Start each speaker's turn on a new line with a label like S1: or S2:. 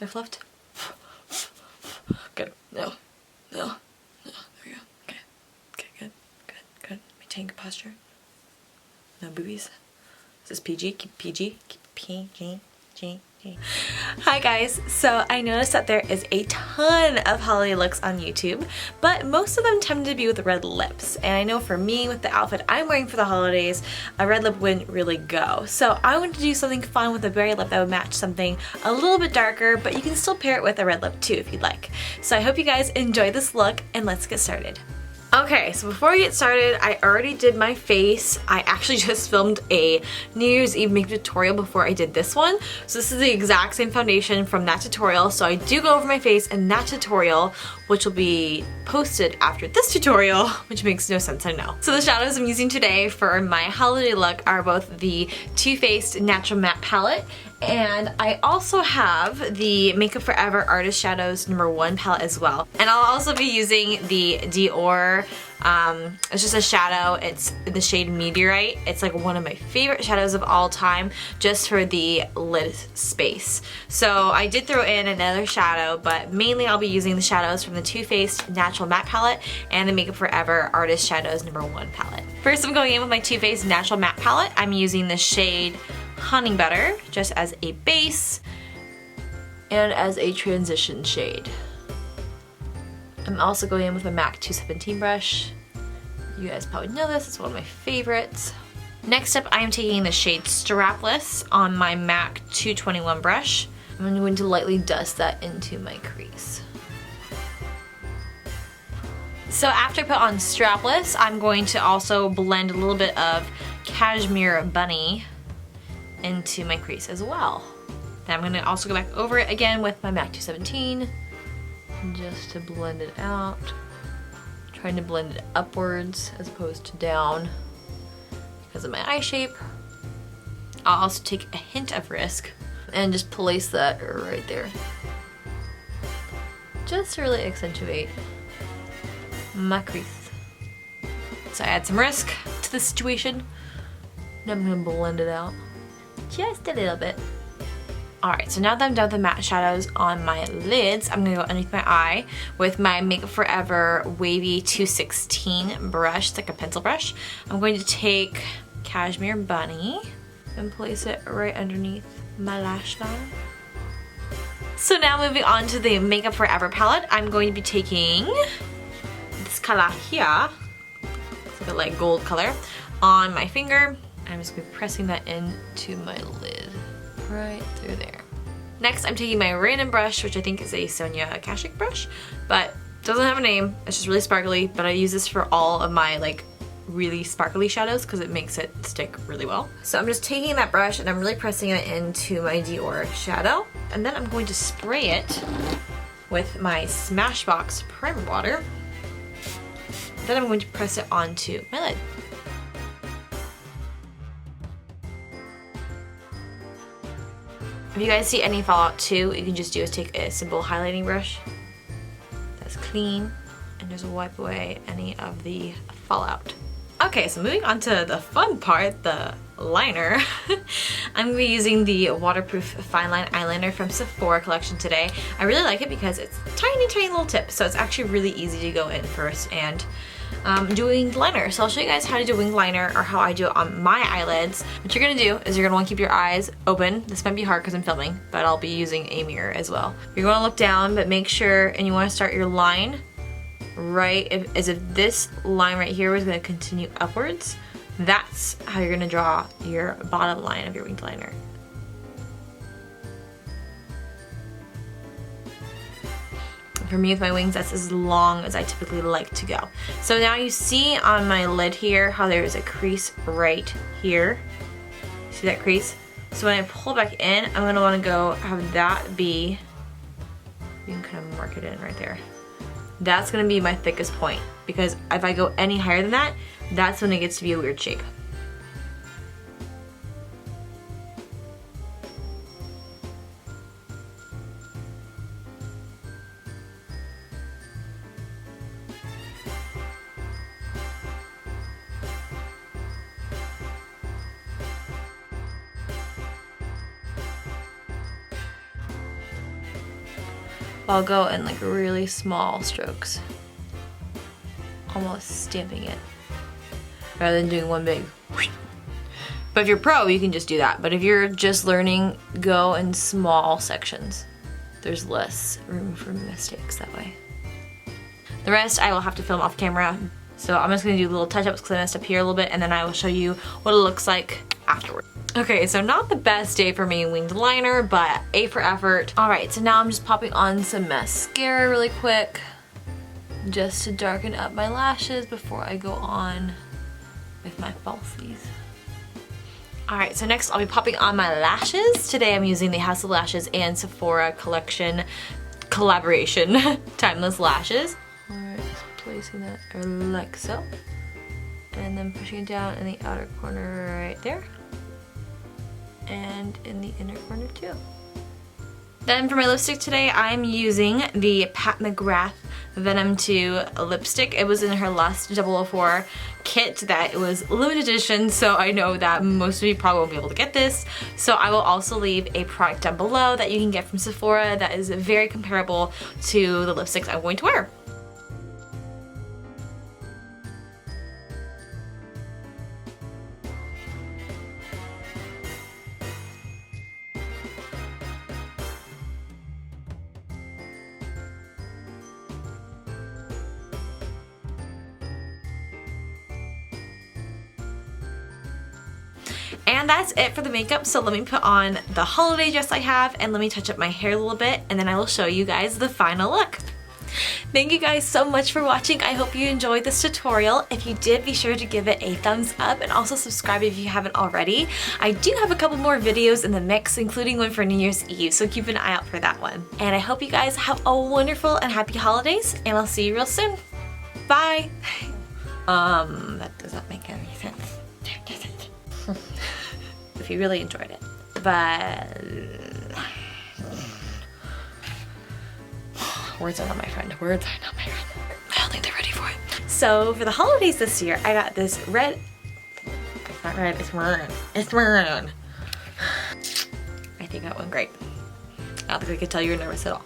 S1: I fluffed? Good. No. No. No. There we go. Okay. Okay, good. Good. Good. Maintain good posture. No boobies. Is this PG? Keep PG? Keep PG. G. Hi guys, so I noticed that there is a ton of holiday looks on YouTube, but most of them tend to be with red lips, and I know for me with the outfit I'm wearing for the holidays, a red lip wouldn't really go. So I wanted to do something fun with a berry lip that would match something a little bit darker, but you can still pair it with a red lip too if you'd like. So I hope you guys enjoy this look, and let's get started. Okay, so before we get started, I already did my face. I actually just filmed a New Year's Eve makeup tutorial before I did this one. So this is the exact same foundation from that tutorial. So I do go over my face in that tutorial, which will be posted after this tutorial, which makes no sense, I know. So the shadows I'm using today for my holiday look are both the Too Faced Natural Matte Palette, and I also have the Makeup Forever Artist Shadows #1 palette as well. And I'll also be using the Dior, it's just a shadow, it's the shade Meteorite. It's like one of my favorite shadows of all time, just for the lid space. So I did throw in another shadow, but mainly I'll be using the shadows from the Too Faced Natural Matte Palette and the Makeup Forever Artist Shadows #1 palette. First I'm going in with my Too Faced Natural Matte Palette. I'm using the shade Honey Butter just as a base and as a transition shade. I'm also going in with a MAC 217 brush. You guys probably know this, it's one of my favorites. Next up, I am taking the shade Strapless on my MAC 221 brush. I'm going to lightly dust that into my crease. So after I put on Strapless, I'm going to also blend a little bit of Cashmere Bunny into my crease as well. Then I'm going to also go back over it again with my MAC 217 just to blend it out. Trying to blend it upwards as opposed to down because of my eye shape. I'll also take a hint of Risk and just place that right there. Just to really accentuate my crease. So I add some Risk to the situation. Now I'm going to blend it out just a little bit. Alright, so now that I'm done with the matte shadows on my lids, I'm going to go underneath my eye with my Makeup Forever Wavy 216 brush. It's like a pencil brush. I'm going to take Cashmere Bunny and place it right underneath my lash line. So now moving on to the Makeup Forever palette, I'm going to be taking this color here, it's like a light gold color, on my finger. I'm just going to be pressing that into my lid, right through there. Next, I'm taking my random brush, which I think is a Sonia Kashuk brush, but doesn't have a name. It's just really sparkly, but I use this for all of my like really sparkly shadows because it makes it stick really well. So I'm just taking that brush and I'm really pressing it into my Dior shadow, and then I'm going to spray it with my Smashbox primer water. Then I'm going to press it onto my lid. If you guys see any fallout too, what you can just do is take a simple highlighting brush that's clean and just wipe away any of the fallout. Okay, so moving on to the fun part, the liner. I'm going to be using the waterproof fine line eyeliner from Sephora collection today. I really like it because it's tiny little tip, so it's actually really easy to go in first and do a winged liner. So I'll show you guys how to do a winged liner, or how I do it on my eyelids. What you're gonna do is you're gonna want to keep your eyes open. This might be hard because I'm filming, but I'll be using a mirror as well. You're gonna look down, but make sure, and you want to start your line right as if this line right here was gonna continue upwards. That's how you're gonna draw your bottom line of your winged liner. For me with my wings, that's as long as I typically like to go. So now you see on my lid here how there's a crease right here. See that crease? So when I pull back in, I'm gonna wanna go have that be, you can kind of mark it in right there. That's gonna be my thickest point, because if I go any higher than that, that's when it gets to be a weird shape. I'll go in like really small strokes, almost stamping it, rather than doing one big. But if you're pro, you can just do that. But if you're just learning, go in small sections. There's less room for mistakes that way. The rest I will have to film off camera. So I'm just gonna do little touch-ups because I messed up here a little bit, and then I will show you what it looks like afterward. Okay, so not the best day for me winged liner, but A for effort. All right, so now I'm just popping on some mascara really quick, just to darken up my lashes before I go on with my falsies. Alright, so next I'll be popping on my lashes. Today I'm using the House of Lashes and Sephora collection collaboration Timeless Lashes. Alright, just placing that like so. And then pushing it down in the outer corner right there. And in the inner corner too. Then for my lipstick today, I'm using the Pat McGrath Venom 2 lipstick. It was in her last 004 kit that it was limited edition, so I know that most of you probably won't be able to get this. So I will also leave a product down below that you can get from Sephora that is very comparable to the lipsticks I'm going to wear. And that's it for the makeup, so let me put on the holiday dress I have and let me touch up my hair a little bit, and then I will show you guys the final look. Thank you guys so much for watching. I hope you enjoyed this tutorial. If you did, be sure to give it a thumbs up and also subscribe if you haven't already. I do have a couple more videos in the mix, including one for New Year's Eve, so keep an eye out for that one. And I hope you guys have a wonderful and happy holidays, and I'll see you real soon. Bye! That does not make any sense. If you really enjoyed it. But words are not my friend. Words are not my friend. I don't think they're ready for it. So for the holidays this year, I got this red. It's not red, it's maroon. It's maroon. I think that went great. I don't think I could tell you were nervous at all.